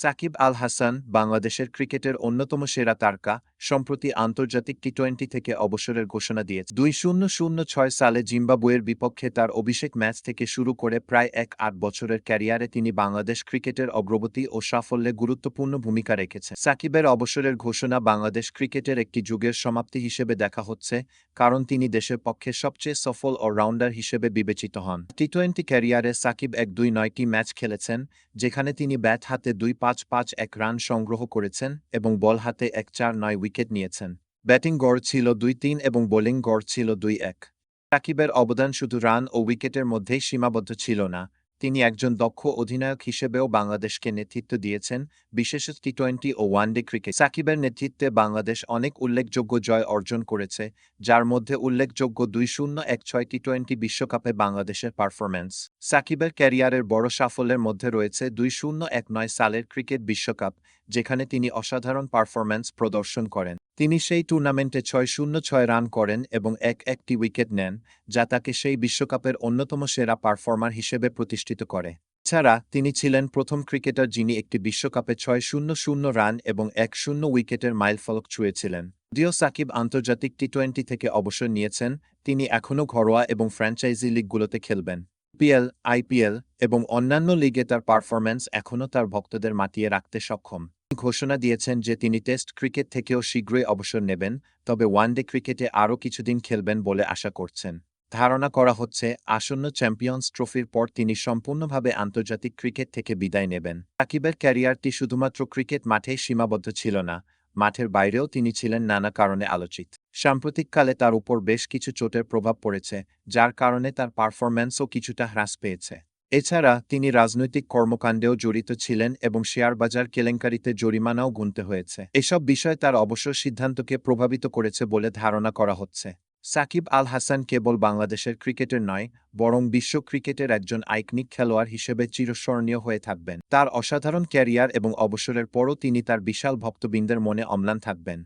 সাকিব আল হাসান বাংলাদেশের ক্রিকেটের অন্যতম সেরা তারকা সম্প্রতি আন্তর্জাতিক টি-টোয়েন্টি থেকে অবসরের ঘোষণা দিয়েছে। ২০০৬ সালে জিম্বাবুয়ের বিপক্ষে তার অভিষেক ম্যাচ থেকে শুরু করে প্রায় ৮ বছরের ক্যারিয়ারে তিনি বাংলাদেশ ক্রিকেটের অগ্রগতি ও সাফল্যে গুরুত্বপূর্ণ ভূমিকা রেখেছেন। সাকিবের অবসরের ঘোষণা বাংলাদেশ ক্রিকেটের একটি যুগের সমাপ্তি হিসেবে দেখা হচ্ছে, কারণ তিনি দেশের পক্ষে সবচেয়ে সফল অলরাউন্ডার হিসেবে বিবেচিত হন। টি-টোয়েন্টি ক্যারিয়ারে সাকিব ১-২-৯টি ম্যাচ খেলেছেন, যেখানে তিনি ব্যাট হাতে ২-৫-৫-১ রান সংগ্রহ করেছেন এবং বল হাতে ১-৪-৯ উইকেট নিয়েছেন। ব্যাটিং গড় ছিল ২-৩ এবং বোলিং গড় ছিল ২-১। সাকিবের অবদান শুধু রান ও উইকেটের মধ্যেই সীমাবদ্ধ ছিল না, তিনি একজন দক্ষ অধিনায়ক হিসেবেও বাংলাদেশকে নেতৃত্ব দিয়েছেন, বিশেষত টি-টোয়েন্টি ও ওয়ানডে ক্রিকেট। সাকিবের নেতৃত্বে বাংলাদেশ অনেক উল্লেখযোগ্য জয় অর্জন করেছে, যার মধ্যে উল্লেখযোগ্য ২-০-১-৬ টি-টোয়েন্টি বিশ্বকাপে বাংলাদেশের পারফরম্যান্স। সাকিবের ক্যারিয়ারের বড় সাফল্যের মধ্যে রয়েছে ২০১৯ সালের ক্রিকেট বিশ্বকাপ, যেখানে তিনি অসাধারণ পারফরম্যান্স প্রদর্শন করেন। তিনি সেই টুর্নামেন্টে ৬-০-৬ রান করেন এবং ১-১টি উইকেট নেন, যা তাকে সেই বিশ্বকাপের অন্যতম সেরা পারফর্মার হিসেবে প্রতিষ্ঠিত করে। এছাড়া তিনি ছিলেন প্রথম ক্রিকেটার যিনি একটি বিশ্বকাপে ৬-০-০ রান এবং ১-০ উইকেটের মাইলফলক ছুঁয়েছিলেন। যদিও সাকিব আন্তর্জাতিক টি-টোয়েন্টি থেকে অবসর নিয়েছেন, তিনি এখনও ঘরোয়া এবং ফ্র্যাঞ্চাইজি লিগগুলোতে খেলবেন। বিপিএল, আইপিএল এবং অন্যান্য লিগে তার পারফরম্যান্স এখনও তার ভক্তদের মাতিয়ে রাখতে সক্ষম। তিনি ঘোষণা দিয়েছেন যে তিনি টেস্ট ক্রিকেট থেকেও শীঘ্রই অবসর নেবেন, তবে ওয়ানডে ক্রিকেটে আরও কিছুদিন খেলবেন বলে আশা করছেন। ধারণা করা হচ্ছে আসন্ন চ্যাম্পিয়ন্স ট্রফির পর তিনি সম্পূর্ণভাবে আন্তর্জাতিক ক্রিকেট থেকে বিদায় নেবেন। সাকিবের ক্যারিয়ারটি শুধুমাত্র ক্রিকেট মাঠেই সীমাবদ্ধ ছিল না, মাঠের বাইরেও তিনি ছিলেন নানা কারণে আলোচিত। সাম্প্রতিককালে তার উপর বেশ কিছু চোটের প্রভাব পড়েছে, যার কারণে তার পারফরম্যান্সও কিছুটা হ্রাস পেয়েছে। এছাড়া তিনি রাজনৈতিক কর্মকাণ্ডেও জড়িত ছিলেন এবং শেয়ার বাজার কেলেঙ্কারিতে জরিমানাও গুনতে হয়েছে। এসব বিষয় তার অবসর সিদ্ধান্তকে প্রভাবিত করেছে বলে ধারণা করা হচ্ছে। সাকিব আল হাসান কেবল বাংলাদেশের ক্রিকেটের নয়, বরং বিশ্ব ক্রিকেটের একজন আইকনিক খেলোয়াড় হিসেবে চিরস্মরণীয় হয়ে থাকবেন। তার অসাধারণ ক্যারিয়ার এবং অবসরের পরও তিনি তার বিশাল ভক্তবৃন্দের মনে অম্লান থাকবেন।